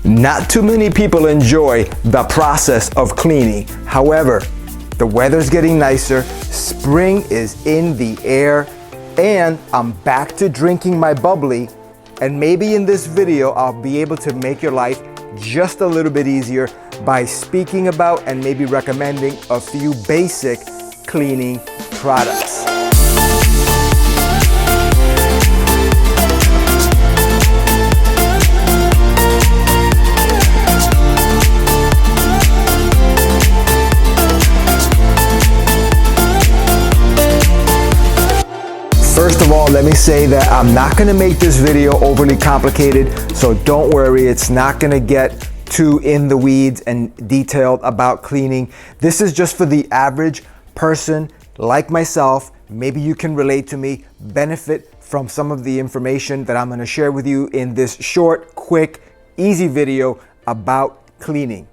Not too many people enjoy the process of cleaning. However, the weather's getting nicer, spring is in the air, and I'm back to drinking my bubbly. And maybe in this video, I'll be able to make your life just a little bit easier by speaking about and maybe recommending a few basic cleaning products. First of all, let me say that I'm not gonna make this video overly complicated, so don't worry, it's not gonna get too in the weeds and detailed about cleaning. This is just for the average person like myself. Maybe you can relate to me, benefit from some of the information that I'm gonna share with you in this short, quick, easy video about cleaning.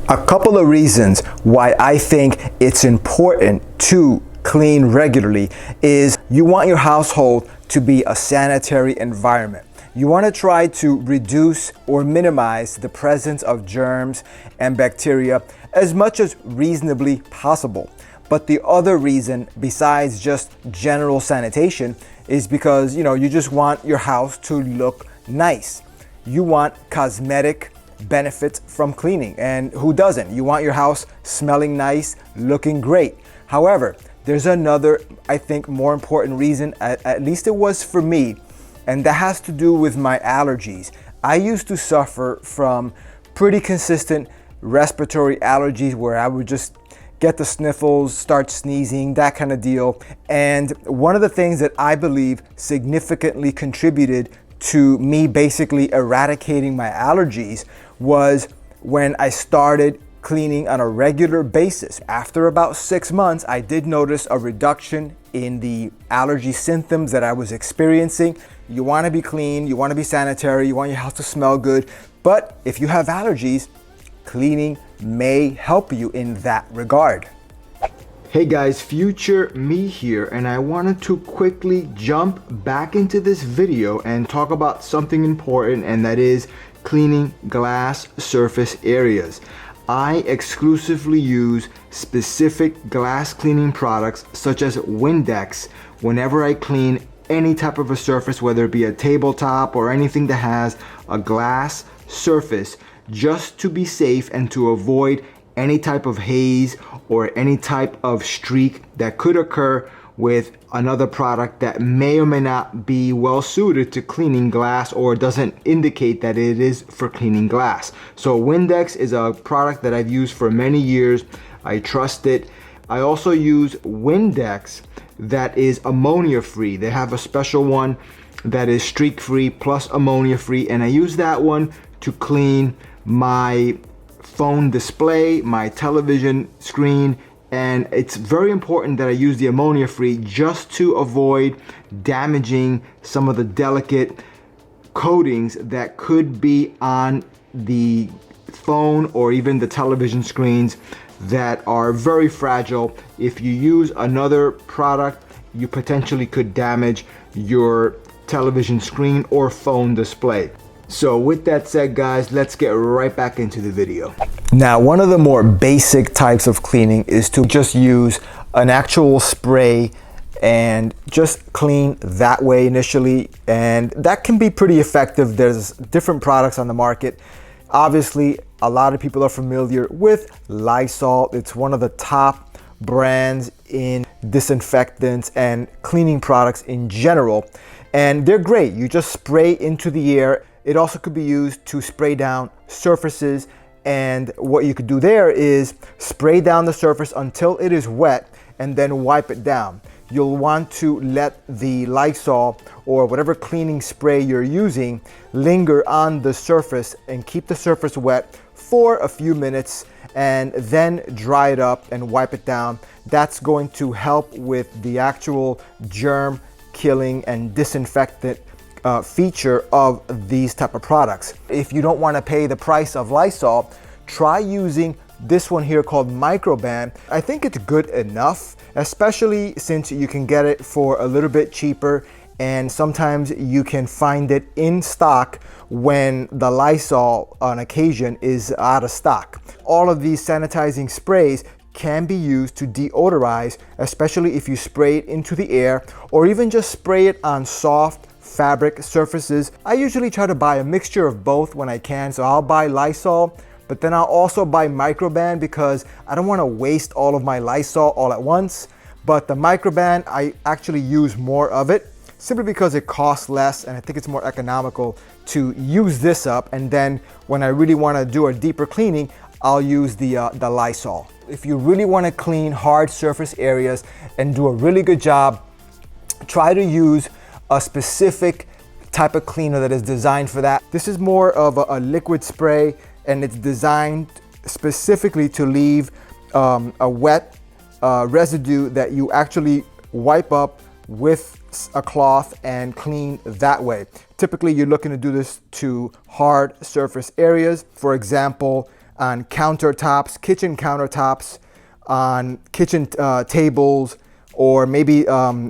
A couple of reasons why I think it's important to clean regularly is you want your household to be a sanitary environment. You want to try to reduce or minimize the presence of germs and bacteria as much as reasonably possible. But the other reason, besides just general sanitation, is because you just want your house to look nice. You want cosmetic benefits from cleaning, and who doesn't? You want your house smelling nice, looking great. However, there's another, I think, more important reason, at least it was for me, and that has to do with my allergies. I used to suffer from pretty consistent respiratory allergies where I would just get the sniffles, start sneezing, that kind of deal. And one of the things that I believe significantly contributed to me basically eradicating my allergies was when I started cleaning on a regular basis. After about 6 months, I did notice a reduction in the allergy symptoms that I was experiencing. You want to be clean, you want to be sanitary, you want your house to smell good, but if you have allergies, cleaning may help you in that regard. Hey guys, future me here, and I wanted to quickly jump back into this video and talk about something important, and that is cleaning glass surface areas. I exclusively use specific glass cleaning products such as Windex whenever I clean any type of a surface, whether it be a tabletop or anything that has a glass surface, just to be safe and to avoid any type of haze or any type of streak that could occur with another product that may or may not be well suited to cleaning glass or doesn't indicate that it is for cleaning glass. So Windex is a product that I've used for many years. I trust it. I also use Windex that is ammonia free. They have a special one that is streak free plus ammonia free, and I use that one to clean my phone display, my television screen, and it's very important that I use the ammonia free just to avoid damaging some of the delicate coatings that could be on the phone or even the television screens that are very fragile. If you use another product, you potentially could damage your television screen or phone display. So with that said, guys, let's get right back into the video. Now, one of the more basic types of cleaning is to just use an actual spray and just clean that way initially, and that can be pretty effective. There's different products on the market. Obviously, a lot of people are familiar with Lysol. It's one of the top brands in disinfectants and cleaning products in general, and they're great. You just spray into the air. It also could be used to spray down surfaces, and what you could do there is spray down the surface until it is wet and then wipe it down. You'll want to let the Lysol or whatever cleaning spray you're using linger on the surface and keep the surface wet for a few minutes, and then dry it up and wipe it down. That's going to help with the actual germ killing and disinfectant feature of these type of products. If you don't want to pay the price of Lysol, try using this one here called Microban. I think it's good enough, especially since you can get it for a little bit cheaper and sometimes you can find it in stock when the Lysol on occasion is out of stock. All of these sanitizing sprays can be used to deodorize, especially if you spray it into the air or even just spray it on soft fabric surfaces. I usually try to buy a mixture of both when I can, so I'll buy Lysol, but then I'll also buy Microban because I don't want to waste all of my Lysol all at once. But the Microban, I actually use more of it simply because it costs less and I think it's more economical to use this up, and then when I really want to do a deeper cleaning, I'll use the Lysol. If you really want to clean hard surface areas and do a really good job, try to use a specific type of cleaner that is designed for that. This is more of a liquid spray, and it's designed specifically to leave a wet residue that you actually wipe up with a cloth and clean that way. Typically, you're looking to do this to hard surface areas. For example, on countertops, kitchen countertops, on kitchen tables, or maybe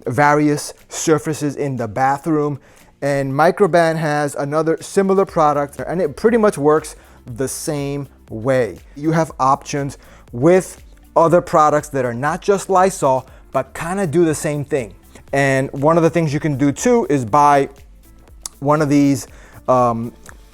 various surfaces in the bathroom. And Microban has another similar product, and it pretty much works the same way. You have options with other products that are not just Lysol, but kind of do the same thing. And one of the things you can do too is buy one of these,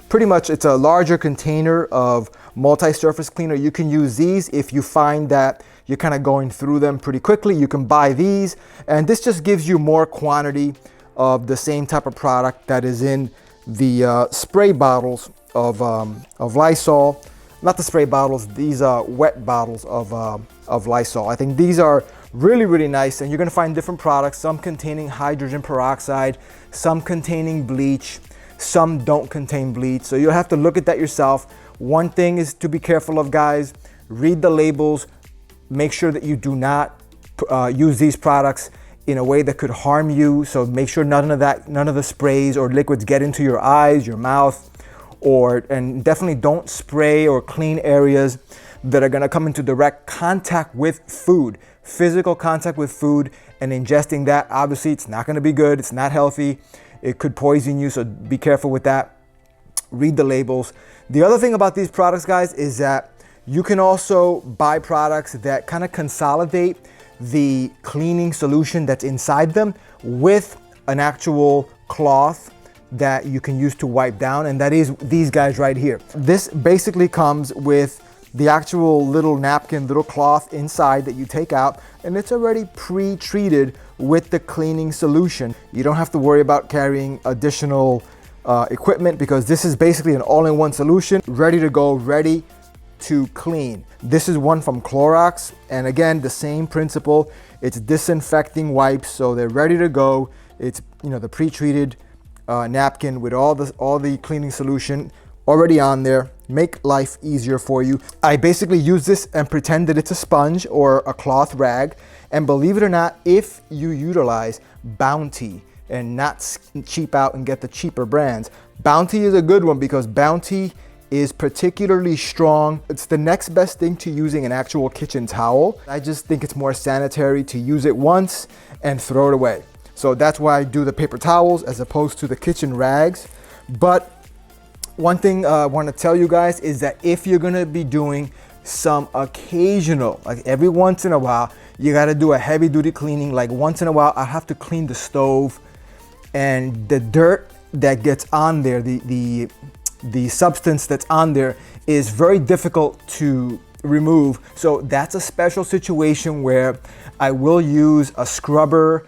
pretty much it's a larger container of multi-surface cleaner. You can use these if you find that you're kind of going through them pretty quickly. You can buy these, and this just gives you more quantity of the same type of product that is in the spray bottles of Lysol. Not the spray bottles, these are wet bottles of Lysol. I think these are really, really nice, and you're gonna find different products, some containing hydrogen peroxide, some containing bleach, some don't contain bleach. So you'll have to look at that yourself. One thing is to be careful of, guys, read the labels. Make sure that you do not use these products in a way that could harm you. So make sure none of the sprays or liquids get into your eyes, your mouth, and definitely don't spray or clean areas that are gonna come into direct contact with food. Physical contact with food and ingesting that, obviously it's not gonna be good, it's not healthy. It could poison you, so be careful with that. Read the labels. The other thing about these products, guys, is that you can also buy products that kind of consolidate the cleaning solution that's inside them with an actual cloth that you can use to wipe down, and that is these guys right here. This basically comes with the actual little napkin, little cloth inside that you take out, and it's already pre-treated with the cleaning solution. You don't have to worry about carrying additional equipment because this is basically an all-in-one solution, ready to go, ready to clean. This is one from Clorox, and again, the same principle. It's disinfecting wipes, so they're ready to go. It's, you know, the pre-treated napkin with all the cleaning solution already on there. Make life easier for you. I basically use this and pretend that it's a sponge or a cloth rag, and believe it or not, if you utilize Bounty and not cheap out and get the cheaper brands, Bounty is a good one because Bounty is particularly strong. It's the next best thing to using an actual kitchen towel. I just think it's more sanitary to use it once and throw it away. So that's why I do the paper towels as opposed to the kitchen rags. But one thing I want to tell you guys is that if you're gonna be doing some occasional, like every once in a while, you gotta do a heavy duty cleaning. Like once in a while, I have to clean the stove, and the dirt that gets on there, the substance that's on there is very difficult to remove. So that's a special situation where I will use a scrubber,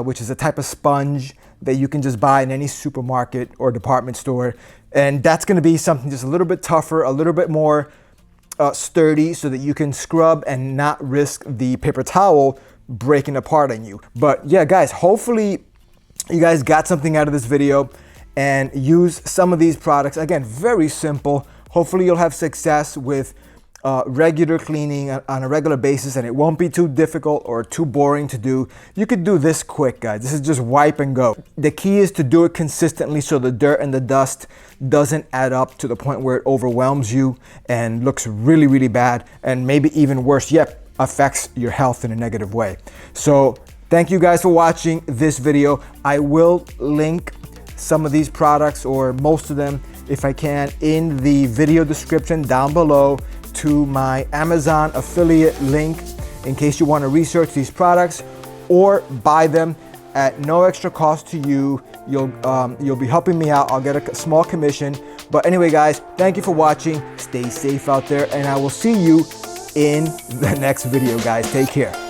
which is a type of sponge that you can just buy in any supermarket or department store. And that's gonna be something just a little bit tougher, a little bit more sturdy, so that you can scrub and not risk the paper towel breaking apart on you. But yeah, guys, hopefully you guys got something out of this video and use some of these products. Again, very simple. Hopefully you'll have success with regular cleaning on a regular basis, and it won't be too difficult or too boring to do. You could do this quick, guys. This is just wipe and go. The key is to do it consistently so the dirt and the dust doesn't add up to the point where it overwhelms you and looks really, really bad, and maybe even worse yet, affects your health in a negative way. So Thank you guys for watching this video. I will link some of these products, or most of them if I can, in the video description down below to my Amazon affiliate link in case you want to research these products or buy them at no extra cost to you. You'll be helping me out. I'll get a small commission. But anyway, guys, thank you for watching. Stay safe out there, and I will see you in the next video, guys. Take care.